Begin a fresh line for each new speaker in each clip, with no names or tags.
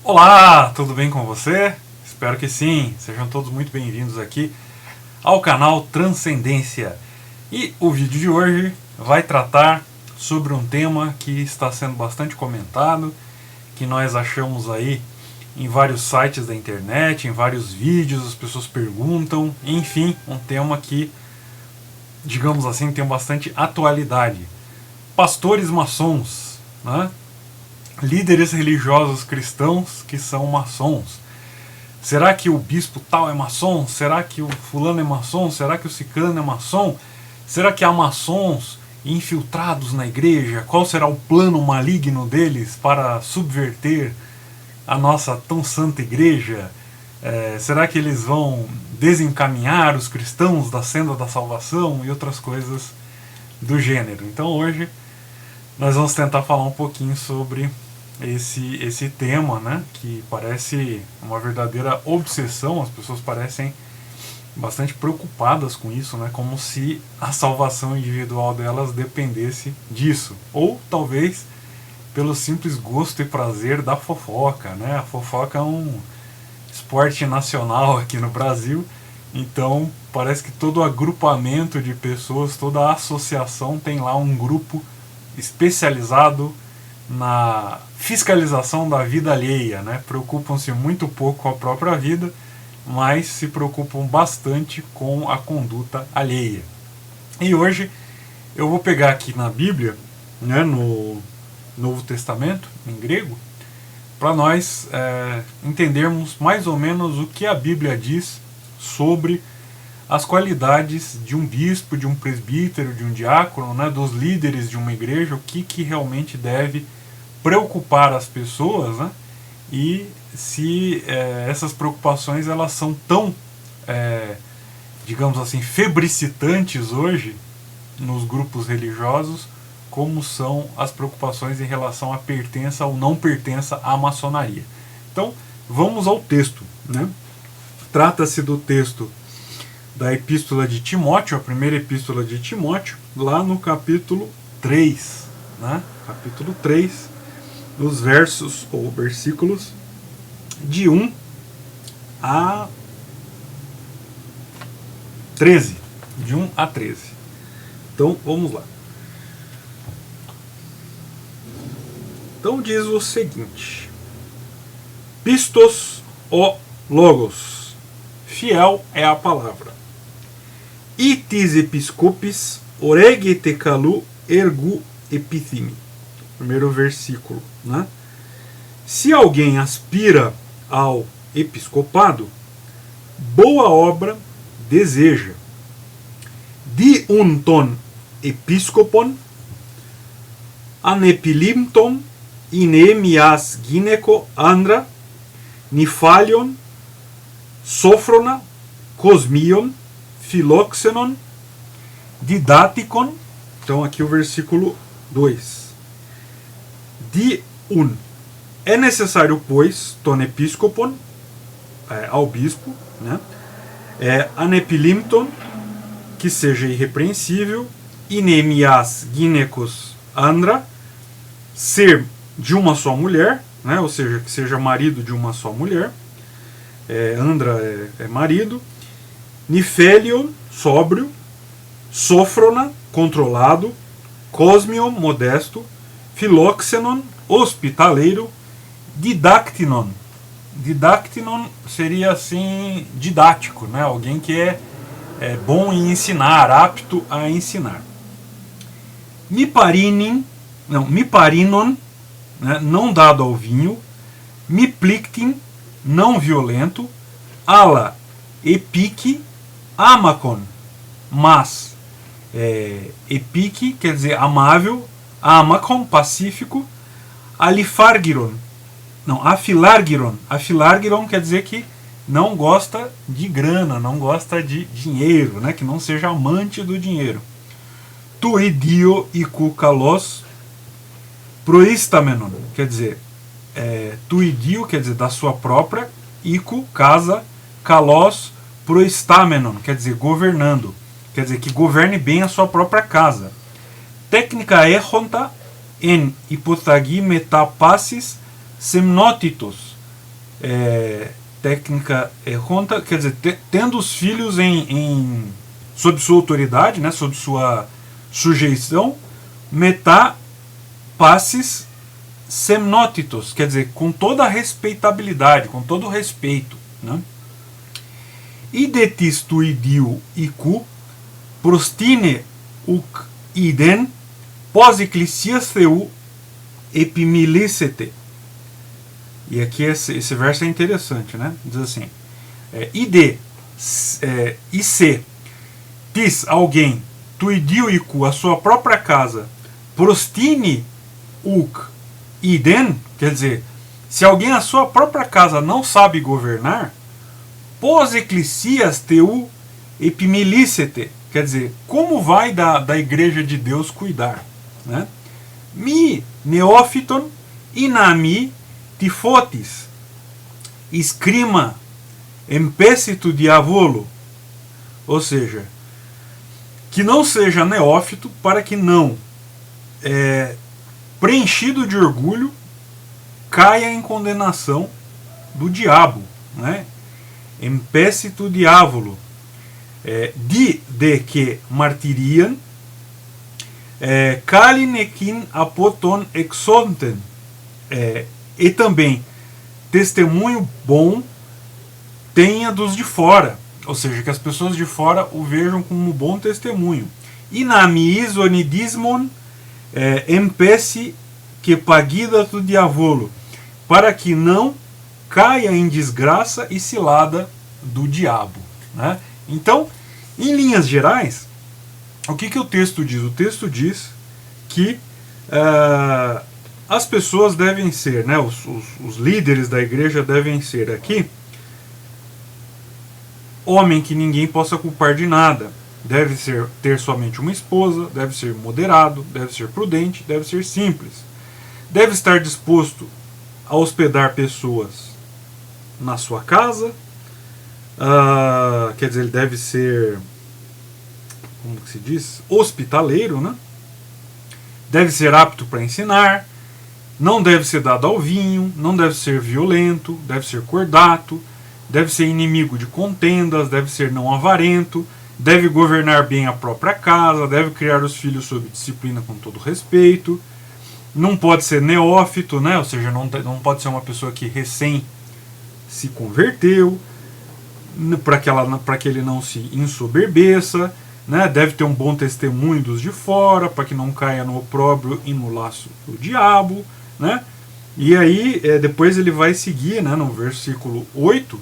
Olá, tudo bem com você? Espero que sim. Sejam todos muito bem-vindos aqui ao canal Transcendência. E o vídeo de hoje vai tratar sobre um tema que está sendo bastante comentado, que nós achamos aí em vários sites da internet, em vários vídeos, as pessoas perguntam, enfim, um tema que, digamos assim, tem bastante atualidade. Pastores maçons, né? Líderes religiosos cristãos que são maçons. Será que o bispo tal é maçom? Será que o fulano é maçom? Será que o ciclano é maçom? Será que há maçons infiltrados na igreja? Qual será o plano maligno deles para subverter a nossa tão santa igreja? Será que eles vão desencaminhar os cristãos da senda da salvação e outras coisas do gênero? Então hoje nós vamos tentar falar um pouquinho sobre esse tema, né, que parece uma verdadeira obsessão. As pessoas parecem bastante preocupadas com isso, né, como se a salvação individual delas dependesse disso, ou talvez pelo simples gosto e prazer da fofoca, né? A fofoca é um esporte nacional aqui no Brasil, então parece que todo agrupamento de pessoas, toda associação tem lá um grupo especializado na fiscalização da vida alheia, né? Preocupam-se muito pouco com a própria vida, mas se preocupam bastante com a conduta alheia. E hoje eu vou pegar aqui na Bíblia, né, no Novo Testamento, em grego, para nós entendermos mais ou menos o que a Bíblia diz sobre as qualidades de um bispo, de um presbítero, de um diácono, né, dos líderes de uma igreja, o que realmente deve preocupar as pessoas, né, e se essas preocupações elas são tão, digamos assim, febricitantes hoje nos grupos religiosos, como são as preocupações em relação à pertença ou não pertença à maçonaria. Então, vamos ao texto, né? Trata-se do texto da Epístola de Timóteo, a primeira Epístola de Timóteo, lá no capítulo 3, né? Capítulo 3, nos versos ou versículos de 1 a 13. De 1 a 13. Então, vamos lá. Então diz o seguinte: Pistos o Logos, fiel é a palavra. Itis episcopis oregete calu ergu epithimi. Primeiro versículo, né? Se alguém aspira ao episcopado, boa obra deseja. Di unton episcopon anepilimton inemias gineco andra nifalion sofrona cosmion filoxenon didaticon. Então aqui o versículo 2. Di un. É necessário, pois, ton episcopon, ao bispo, né, anepilimton, que seja irrepreensível, inemias ginecos andra, ser de uma só mulher, né, ou seja, que seja marido de uma só mulher, andra é marido, nifelion, sóbrio, sofrona, controlado, cosmion, modesto, filoxenon, hospitaleiro, didactinon. Didactinon seria assim, didático, né, alguém que é bom em ensinar, apto a ensinar. Miparinon, né, não dado ao vinho, miplictin, não violento, ala epique, amacon, mas epique quer dizer amável, amacon, pacífico, alifargiron, não, afilargiron quer dizer que não gosta de grana, não gosta de dinheiro, né, que não seja amante do dinheiro. Tuidio iku kalos proistamenon, quer dizer, tuidio quer dizer da sua própria, iku, casa, kalos, proistamenon, quer dizer governando, quer dizer que governe bem a sua própria casa. Técnica ehonta en hypothagi metapassis semnotitos, técnica conta, quer dizer, tendo os filhos sob sua autoridade, né, sob sua sujeição, metá passes semnótitos, quer dizer, com toda a respeitabilidade, com todo o respeito, né? Idetis tuidiu icu prostine uc iden pos ecclesias theu epimilicete. E aqui esse verso é interessante, né? Diz assim: ide e se tis alguém tuidiu icu a sua própria casa prostine uc iden, quer dizer, se alguém a sua própria casa não sabe governar, pos ecclesias teu epimilicete, quer dizer, como vai da igreja de Deus cuidar, né? Mi neófiton inami tifotis escrima empecito diavolo, ou seja, que não seja neófito, para que não, preenchido de orgulho, caia em condenação do diabo, né? Empecito diavolo, de que martiriam, kalinekin apoton exonten, e também testemunho bom tenha dos de fora, ou seja, que as pessoas de fora o vejam como um bom testemunho. Inamiis onidismon empece que pagida do diavolo, para que não caia em desgraça e cilada do diabo, né? Então, em linhas gerais, o que o texto diz? O texto diz que as pessoas devem ser, né, os líderes da igreja devem ser aqui homem que ninguém possa culpar de nada, deve ter somente uma esposa, deve ser moderado, deve ser prudente, deve ser simples, deve estar disposto a hospedar pessoas na sua casa, quer dizer, ele deve ser, como que se diz, hospitaleiro, né? Deve ser apto para ensinar, não deve ser dado ao vinho, não deve ser violento, deve ser cordato, deve ser inimigo de contendas, deve ser não avarento, deve governar bem a própria casa, deve criar os filhos sob disciplina com todo respeito, não pode ser neófito, né? Ou seja, não pode ser uma pessoa que recém se converteu, para que ele não se ensoberbeça, né? Deve ter um bom testemunho dos de fora, para que não caia no opróbrio e no laço do diabo, né? E aí depois ele vai seguir, né, no versículo 8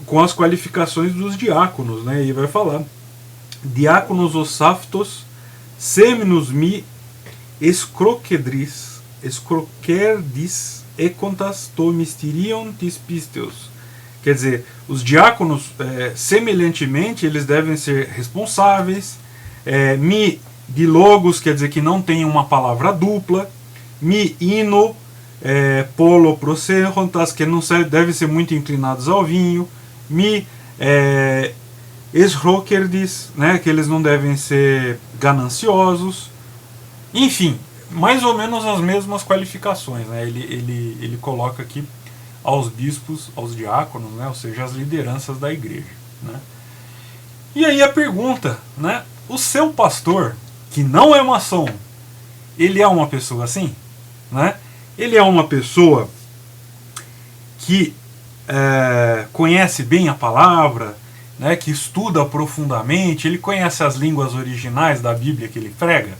com as qualificações dos diáconos, né? E vai falar: diáconos osaftos seminus mi escroquerdis e contas to mystirion tis pisteus. Quer dizer, os diáconos, semelhantemente, eles devem ser responsáveis, mi de logos, quer dizer que não tem uma palavra dupla, mi ino polo proserontas, que não devem ser muito inclinados ao vinho, mi esrokerdis, né, que eles não devem ser gananciosos, enfim, mais ou menos as mesmas qualificações, né? Ele coloca aqui aos bispos, aos diáconos, né, ou seja, as lideranças da igreja, né? E aí a pergunta, né, o seu pastor, que não é maçom, ele é uma pessoa assim, né? Ele é uma pessoa que conhece bem a palavra, né, que estuda profundamente, ele conhece as línguas originais da Bíblia que ele prega,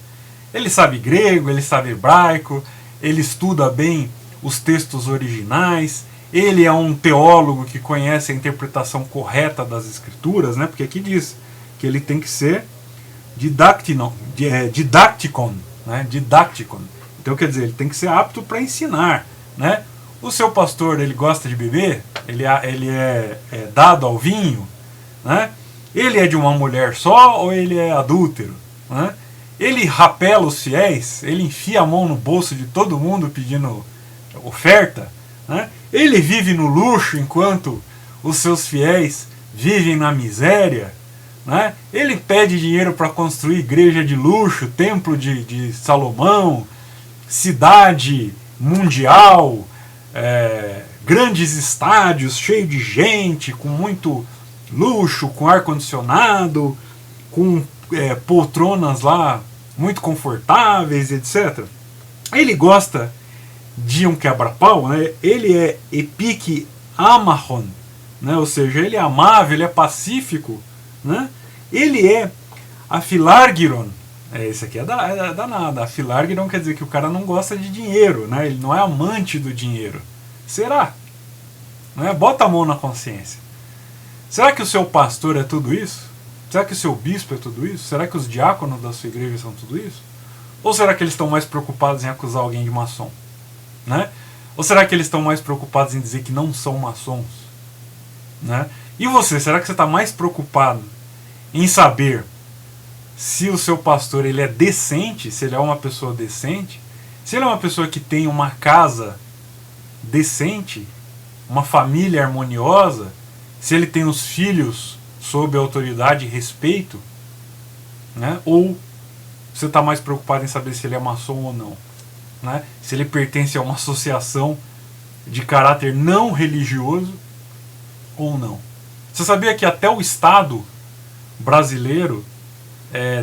ele sabe grego, ele sabe hebraico, ele estuda bem os textos originais, ele é um teólogo que conhece a interpretação correta das escrituras, né, porque aqui diz que ele tem que ser didacticon, né, didacticon. Então, quer dizer, ele tem que ser apto para ensinar, né? O seu pastor, ele gosta de beber? Ele é dado ao vinho? Né? Ele é de uma mulher só ou ele é adúltero? Né? Ele rapela os fiéis? Ele enfia a mão no bolso de todo mundo pedindo oferta? Né? Ele vive no luxo enquanto os seus fiéis vivem na miséria? Né? Ele pede dinheiro para construir igreja de luxo, templo de Salomão, cidade mundial, grandes estádios, cheio de gente, com muito luxo, com ar-condicionado, com poltronas lá muito confortáveis, etc. Ele gosta de um quebra-pau, né? Ele é epique amahon, né? Ou seja, ele é amável, ele é pacífico, né? Ele é afilargiron. Esse aqui é danado. Afilargiron quer dizer que o cara não gosta de dinheiro, né? Ele não é amante do dinheiro. Será? Né? Bota a mão na consciência. Será que o seu pastor é tudo isso? Será que o seu bispo é tudo isso? Será que os diáconos da sua igreja são tudo isso? Ou será que eles estão mais preocupados em acusar alguém de maçom? Né? Ou será que eles estão mais preocupados em dizer que não são maçons? Né? E você, será que você está mais preocupado em saber se o seu pastor ele é decente, se ele é uma pessoa decente, se ele é uma pessoa que tem uma casa decente, uma família harmoniosa, se ele tem os filhos sob autoridade e respeito, né? Ou você está mais preocupado em saber se ele é maçom ou não, né? Se ele pertence a uma associação de caráter não religioso ou não. Você sabia que até o Estado brasileiro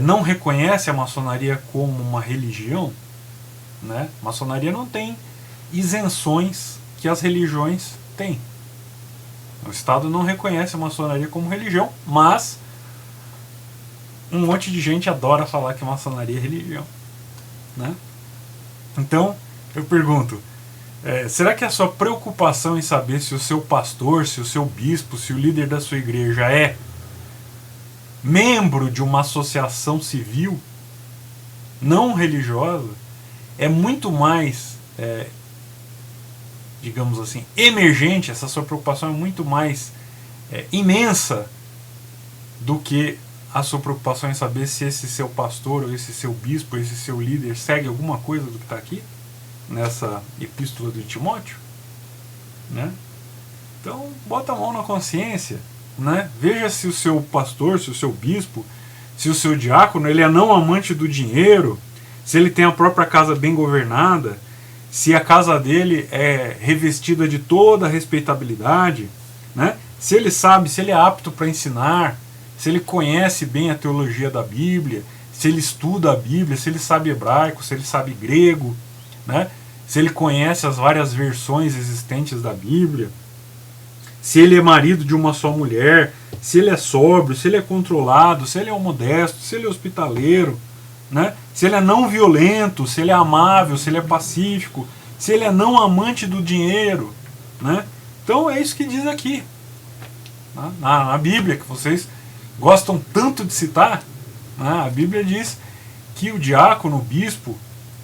não reconhece a maçonaria como uma religião? Né? A maçonaria não tem isenções que as religiões têm. O Estado não reconhece a maçonaria como religião, mas um monte de gente adora falar que a maçonaria é religião. Né? Então, eu pergunto, será que a sua preocupação em saber se o seu pastor, se o seu bispo, se o líder da sua igreja é membro de uma associação civil não religiosa é muito mais, digamos assim, emergente, essa sua preocupação é muito mais imensa do que a sua preocupação em saber se esse seu pastor, ou esse seu bispo, ou esse seu líder segue alguma coisa do que está aqui nessa epístola de Timóteo, né? Então, bota a mão na consciência, né? Veja se o seu pastor, se o seu bispo, se o seu diácono, ele é não amante do dinheiro, se ele tem a própria casa bem governada, se a casa dele é revestida de toda a respeitabilidade, né? Se ele sabe, se ele é apto para ensinar, se ele conhece bem a teologia da Bíblia, se ele estuda a Bíblia, se ele sabe hebraico, se ele sabe grego, né? Se ele conhece as várias versões existentes da Bíblia, se ele é marido de uma só mulher, se ele é sóbrio, se ele é controlado, se ele é modesto, se ele é hospitaleiro, né? Se ele é não violento, se ele é amável, se ele é pacífico, se ele é não amante do dinheiro, né? Então é isso que diz aqui, né? Na Bíblia, que vocês gostam tanto de citar, né? A Bíblia diz que o diácono, o bispo,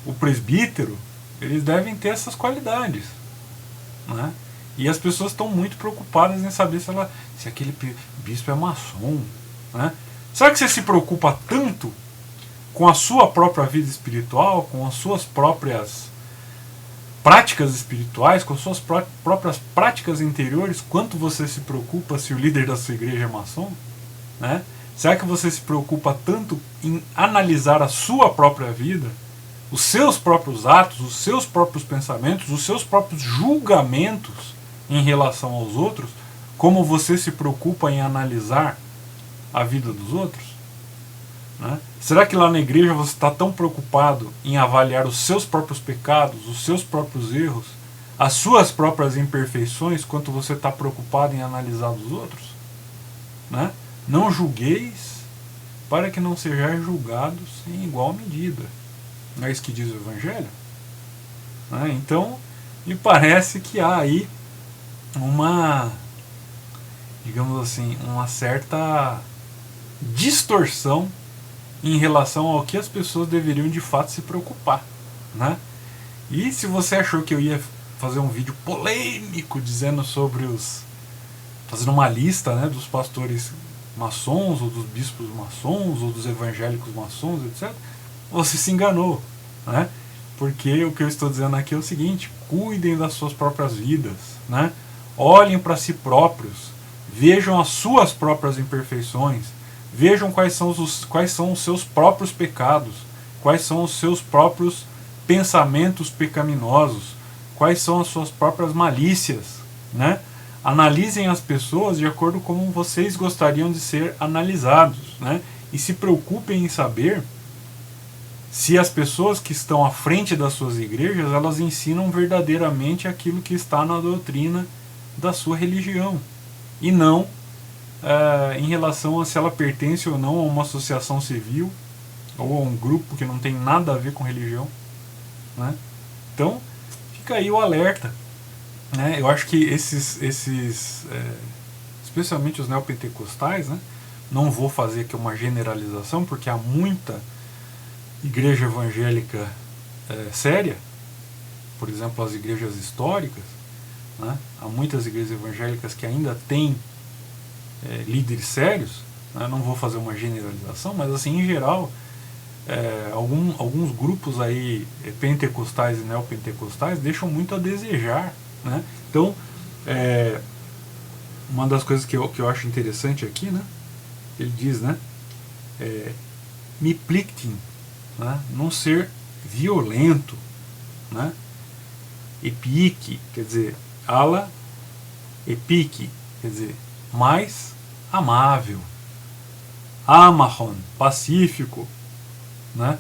o presbítero, eles devem ter essas qualidades, né? E as pessoas estão muito preocupadas em saber se aquele bispo é maçom, né? Será que você se preocupa tanto com a sua própria vida espiritual, com as suas próprias práticas espirituais, com as suas próprias práticas interiores, quanto você se preocupa se o líder da sua igreja é maçom? Né? Será que você se preocupa tanto em analisar a sua própria vida, os seus próprios atos, os seus próprios pensamentos, os seus próprios julgamentos em relação aos outros, como você se preocupa em analisar a vida dos outros? Né? Será que lá na igreja você está tão preocupado em avaliar os seus próprios pecados, os seus próprios erros, as suas próprias imperfeições, quanto você está preocupado em analisar os outros? Né? Não julgueis para que não sejais julgados em igual medida. Não é isso que diz o Evangelho? Né? Então, me parece que há aí uma, digamos assim, uma certa distorção em relação ao que as pessoas deveriam de fato se preocupar, né? E se você achou que eu ia fazer um vídeo polêmico dizendo sobre fazendo uma lista, né, dos pastores maçons, ou dos bispos maçons, ou dos evangélicos maçons, etc., você se enganou, né? Porque o que eu estou dizendo aqui é o seguinte: cuidem das suas próprias vidas, né? Olhem para si próprios, vejam as suas próprias imperfeições, vejam quais são os seus próprios pecados, quais são os seus próprios pensamentos pecaminosos, quais são as suas próprias malícias, né? Analisem as pessoas de acordo com como vocês gostariam de ser analisados, né? E se preocupem em saber se as pessoas que estão à frente das suas igrejas, elas ensinam verdadeiramente aquilo que está na doutrina da sua religião, e não em relação a se ela pertence ou não a uma associação civil ou a um grupo que não tem nada a ver com religião, né? Então fica aí o alerta, né? Eu acho que especialmente os neopentecostais, né? Não vou fazer aqui uma generalização, porque há muita igreja evangélica séria, por exemplo, as igrejas históricas, né? Há muitas igrejas evangélicas que ainda têm líderes sérios, né? Não vou fazer uma generalização, mas assim, em geral, alguns grupos aí pentecostais e neopentecostais deixam muito a desejar, né? Então, uma das coisas que eu acho interessante aqui, né? Ele diz, né? Miplictin, né? Não ser violento, né? Epique, quer dizer, ala epique, quer dizer, mais amável. Amahon, pacífico, né?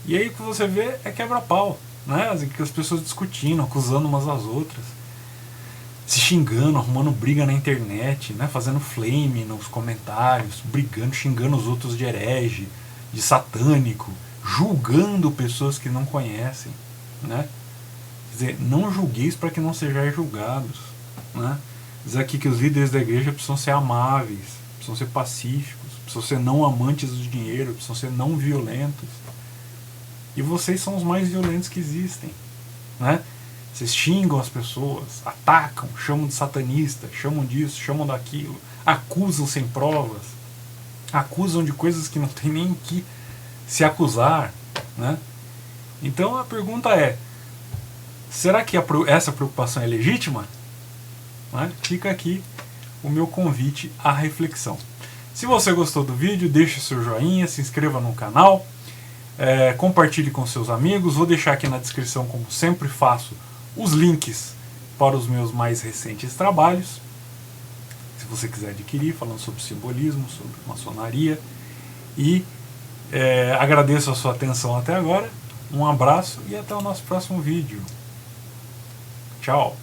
E aí o que você vê é quebra-pau, né? As pessoas discutindo, acusando umas às outras, se xingando, arrumando briga na internet, né? Fazendo flame nos comentários, brigando, xingando os outros de herege, de satânico, julgando pessoas que não conhecem, né? Quer dizer, não julgueis para que não sejais julgados, né? Diz aqui que os líderes da igreja precisam ser amáveis, precisam ser pacíficos, precisam ser não amantes do dinheiro, precisam ser não violentos. E vocês são os mais violentos que existem, né? Vocês xingam as pessoas, atacam, chamam de satanista, chamam disso, chamam daquilo, acusam sem provas, acusam de coisas que não tem nem que se acusar, né? Então a pergunta é, será que essa preocupação é legítima? Né? Fica aqui o meu convite à reflexão. Se você gostou do vídeo, deixe seu joinha, se inscreva no canal, compartilhe com seus amigos. Vou deixar aqui na descrição, como sempre faço, os links para os meus mais recentes trabalhos, se você quiser adquirir, falando sobre simbolismo, sobre maçonaria. E agradeço a sua atenção até agora, um abraço e até o nosso próximo vídeo. Tchau!